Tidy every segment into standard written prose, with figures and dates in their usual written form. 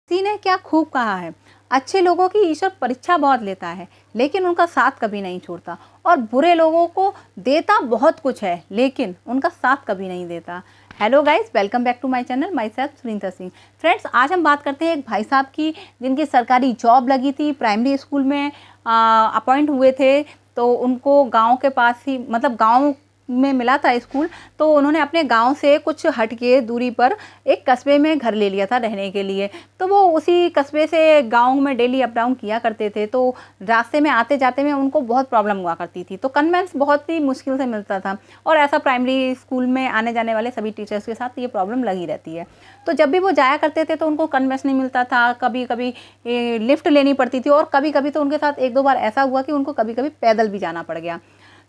किसी ने क्या खूब कहा है, अच्छे लोगों की ईश्वर परीक्षा बहुत लेता है लेकिन उनका साथ कभी नहीं छोड़ता, और बुरे लोगों को देता बहुत कुछ है लेकिन उनका साथ कभी नहीं देता। Hello guys, welcome back to my channel, myself Sunita Singh. Friends, आज हम बात करते हैं एक भाई साहब की जिनकी सरकारी जॉब लगी थी, प्राइमरी स्कूल में अपॉइंट हुए थे। तो उनको गांव के पास ही, मतलब गांव में मिला था स्कूल, तो उन्होंने अपने गांव से कुछ हट के दूरी पर एक कस्बे में घर ले लिया था रहने के लिए। तो वो उसी कस्बे से गांव में डेली अप डाउन किया करते थे, तो रास्ते में आते जाते में उनको बहुत प्रॉब्लम हुआ करती थी, तो कन्वेंस बहुत ही मुश्किल से मिलता था। और ऐसा प्राइमरी स्कूल में आने जाने वाले सभी टीचर्स के साथ ये प्रॉब्लम लगी रहती है। तो जब भी वो जाया करते थे तो उनको कन्वेंस नहीं मिलता था, कभी कभी लिफ्ट लेनी पड़ती थी, और कभी कभी तो उनके साथ एक दो बार ऐसा हुआ कि उनको कभी कभी पैदल भी जाना पड़ गया।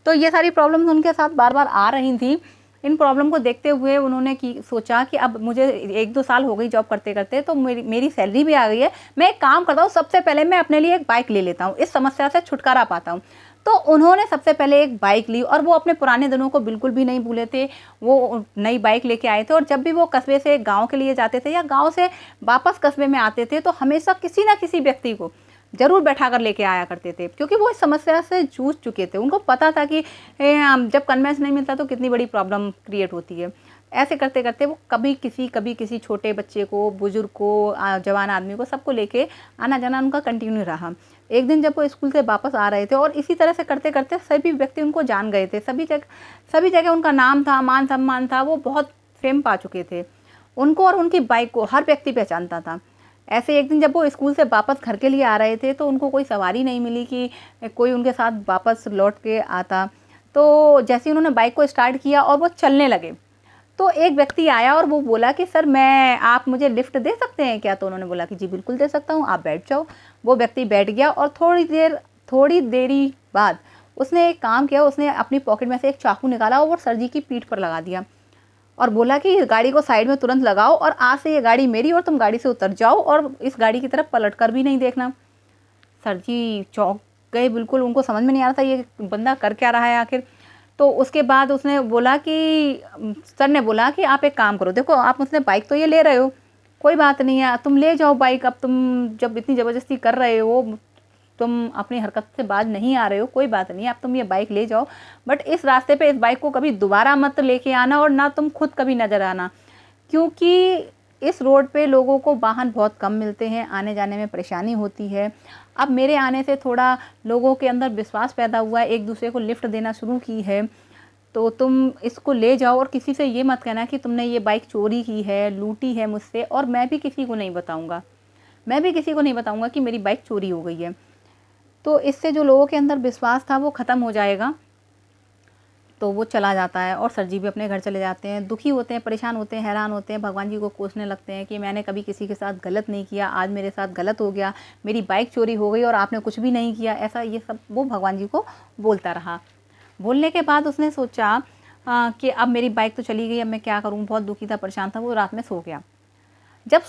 तो ये सारी प्रॉब्लम्स उनके साथ बार बार आ रही थी। इन प्रॉब्लम को देखते हुए उन्होंने सोचा कि अब मुझे 1-2 साल हो गई जॉब करते करते, तो मेरी सैलरी भी आ गई है, मैं एक काम करता हूँ, सबसे पहले मैं अपने लिए एक बाइक ले लेता हूँ, इस समस्या से छुटकारा पाता हूँ। तो उन्होंने सबसे पहले एक बाइक ली, और वो अपने पुराने दिनों को बिल्कुल भी नहीं भूले थे। वो नई बाइक लेके आए थे, और जब भी वो कस्बे से गाँव के लिए जाते थे या गाँव से वापस कस्बे में आते थे, तो हमेशा किसी ना किसी व्यक्ति को ज़रूर बैठा कर लेके आया करते थे, क्योंकि वो इस समस्या से जूझ चुके थे। उनको पता था कि जब कन्वेंस नहीं मिलता तो कितनी बड़ी प्रॉब्लम क्रिएट होती है। ऐसे करते करते वो कभी किसी छोटे बच्चे को, बुजुर्ग को, जवान आदमी को, सबको लेके आना जाना उनका कंटिन्यू रहा। एक दिन जब वो स्कूल से वापस आ रहे थे, और इसी तरह से करते करते सभी व्यक्ति उनको जान गए थे, सभी जगह उनका नाम था, मान सम्मान था, वो बहुत फेम पा चुके थे। उनको और उनकी बाइक को हर व्यक्ति पहचानता था। ऐसे एक दिन जब वो स्कूल से वापस घर के लिए आ रहे थे, तो उनको कोई सवारी नहीं मिली कि कोई उनके साथ वापस लौट के आता। तो जैसे ही उन्होंने बाइक को स्टार्ट किया और वो चलने लगे, तो एक व्यक्ति आया और वो बोला कि सर, आप मुझे लिफ्ट दे सकते हैं क्या? तो उन्होंने बोला कि जी बिल्कुल दे सकता हूँ, आप बैठ जाओ। वो व्यक्ति बैठ गया, और थोड़ी देरी बाद उसने एक काम किया, उसने अपनी पॉकेट में से एक चाकू निकाला और वो सर जी की पीठ पर लगा दिया, और बोला कि गाड़ी को साइड में तुरंत लगाओ, और आज से ये गाड़ी मेरी, और तुम गाड़ी से उतर जाओ और इस गाड़ी की तरफ पलट कर भी नहीं देखना। सर जी चौंक गए, बिल्कुल उनको समझ में नहीं आ रहा था ये बंदा कर क्या रहा है आखिर। तो उसके बाद उसने बोला कि सर ने बोला कि आप एक काम करो, देखो आप मुझसे बाइक तो ये ले रहे हो, कोई बात नहीं है, तुम ले जाओ बाइक। अब तुम जब इतनी ज़बरदस्ती कर रहे हो, तुम अपनी हरकत से बाज नहीं आ रहे हो, कोई बात नहीं, अब तुम ये बाइक ले जाओ, बट इस रास्ते पे इस बाइक को कभी दोबारा मत लेके आना, और ना तुम खुद कभी नज़र आना, क्योंकि इस रोड पे लोगों को वाहन बहुत कम मिलते हैं, आने जाने में परेशानी होती है। अब मेरे आने से थोड़ा लोगों के अंदर विश्वास पैदा हुआ है, एक दूसरे को लिफ्ट देना शुरू की है, तो तुम इसको ले जाओ, और किसी से ये मत कहना कि तुमने ये बाइक चोरी की है, लूटी है मुझसे, और मैं भी किसी को नहीं बताऊँगा कि मेरी बाइक चोरी हो गई है। तो इससे जो लोगों के अंदर विश्वास था वो ख़त्म हो जाएगा। तो वो चला जाता है, और सर जी भी अपने घर चले जाते हैं, दुखी होते हैं, परेशान होते हैं, हैरान होते हैं, भगवान जी को कोसने लगते हैं कि मैंने कभी किसी के साथ गलत नहीं किया, आज मेरे साथ गलत हो गया, मेरी बाइक चोरी हो गई और आपने कुछ भी नहीं किया, ऐसा ये सब वो भगवान जी को बोलता रहा। बोलने के बाद उसने सोचा कि अब मेरी बाइक तो चली गई, अब मैं क्या करूँ, बहुत दुखी था, परेशान था, वो रात में सो गया। जब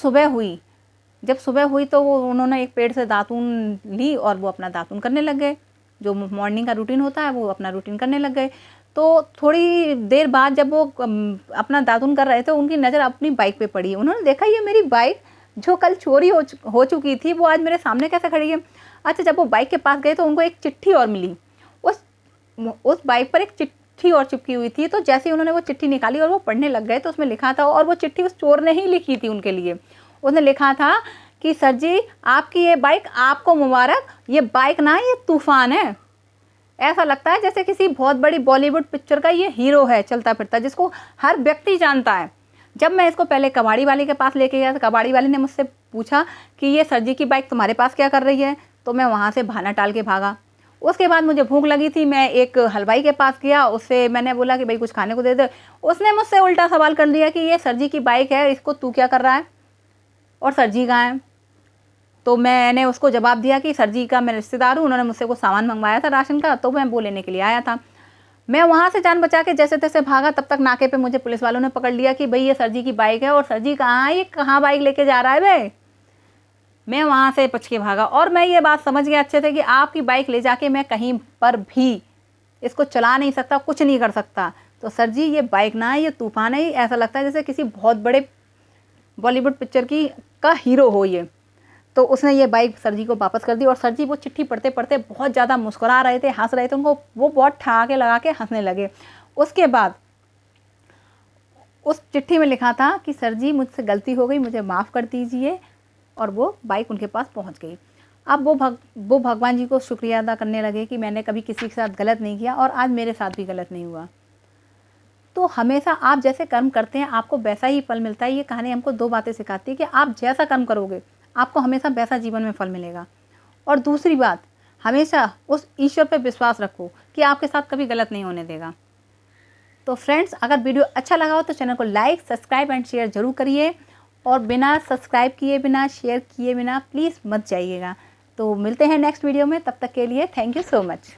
सुबह हुई तो वो उन्होंने एक पेड़ से दातून ली, और वो अपना दातून करने लग गए, जो मॉर्निंग का रूटीन होता है वो अपना रूटीन करने लग गए। तो थोड़ी देर बाद जब वो अपना दातून कर रहे थे, उनकी नज़र अपनी बाइक पे पड़ी। उन्होंने देखा ये मेरी बाइक जो कल चोरी हो चुकी थी, वो आज मेरे सामने कैसे खड़ी है। अच्छा, जब वो बाइक के पास गए तो उनको एक चिट्ठी और मिली, उस बाइक पर एक चिट्ठी और चिपकी हुई थी। तो जैसे ही उन्होंने वो चिट्ठी निकाली और वो पढ़ने लग गए, तो उसमें लिखा था, और वो चिट्ठी उस चोर ने ही लिखी थी उनके लिए। उसने लिखा था कि सर जी, आपकी ये बाइक आपको मुबारक, ये बाइक ना, ये तूफान है। ऐसा लगता है जैसे किसी बहुत बड़ी बॉलीवुड पिक्चर का ये हीरो है चलता फिरता, जिसको हर व्यक्ति जानता है। जब मैं इसको पहले कबाड़ी वाले के पास लेके गया, तो कबाड़ी वाले ने मुझसे पूछा कि ये सर जी की बाइक तुम्हारे पास क्या कर रही है, तो मैं वहाँ से बहाना टाल के भागा। उसके बाद मुझे भूख लगी थी, मैं एक हलवाई के पास गया, उससे मैंने बोला कि भाई कुछ खाने को दे दे। उसने मुझसे उल्टा सवाल कर दिया कि ये सर जी की बाइक है, इसको तू क्या कर रहा है, और सर जी कहाँ हैं? तो मैंने उसको जवाब दिया कि सर जी का मैं रिश्तेदार हूँ, उन्होंने मुझसे कुछ सामान मंगवाया था राशन का, तो मैं वो लेने के लिए आया था। मैं वहाँ से जान बचा के जैसे तैसे भागा, तब तक नाके पे मुझे पुलिस वालों ने पकड़ लिया कि भाई ये सर जी की बाइक है, और सर जी कहाँ है, ये कहाँ बाइक लेके जा रहा है भाई। मैं वहाँ से बच के भागा, और मैं ये बात समझ गया अच्छे से कि आपकी बाइक ले जाके मैं कहीं पर भी इसको चला नहीं सकता, कुछ नहीं कर सकता। तो सर जी ये बाइक ना है, ये तूफान है, ऐसा लगता है जैसे किसी बहुत बड़े बॉलीवुड पिक्चर का हीरो हो ये। तो उसने ये बाइक सर जी को वापस कर दी और सर जी वो चिट्ठी पढ़ते पढ़ते बहुत ज़्यादा मुस्कुरा रहे थे, हंस रहे थे, उनको वो बहुत ठहाके लगा के हंसने लगे। उसके बाद उस चिट्ठी में लिखा था कि सर जी मुझसे गलती हो गई, मुझे माफ़ कर दीजिए, और वो बाइक उनके पास पहुंच गई। अब वो भगवान जी को शुक्रिया अदा करने लगे कि मैंने कभी किसी के साथ गलत नहीं किया और आज मेरे साथ भी गलत नहीं हुआ। तो हमेशा आप जैसे कर्म करते हैं आपको वैसा ही फल मिलता है। ये कहानी हमको 2 बातें सिखाती है कि आप जैसा कर्म करोगे आपको हमेशा वैसा जीवन में फल मिलेगा। और दूसरी बात, हमेशा उस ईश्वर पे विश्वास रखो कि आपके साथ कभी गलत नहीं होने देगा। तो फ्रेंड्स, अगर वीडियो अच्छा लगा हो तो चैनल को लाइक, सब्सक्राइब एंड शेयर ज़रूर करिए, और बिना सब्सक्राइब किए बिना शेयर किए बिना प्लीज़ मत जाइएगा। तो मिलते हैं नेक्स्ट वीडियो में, तब तक के लिए थैंक यू सो मच।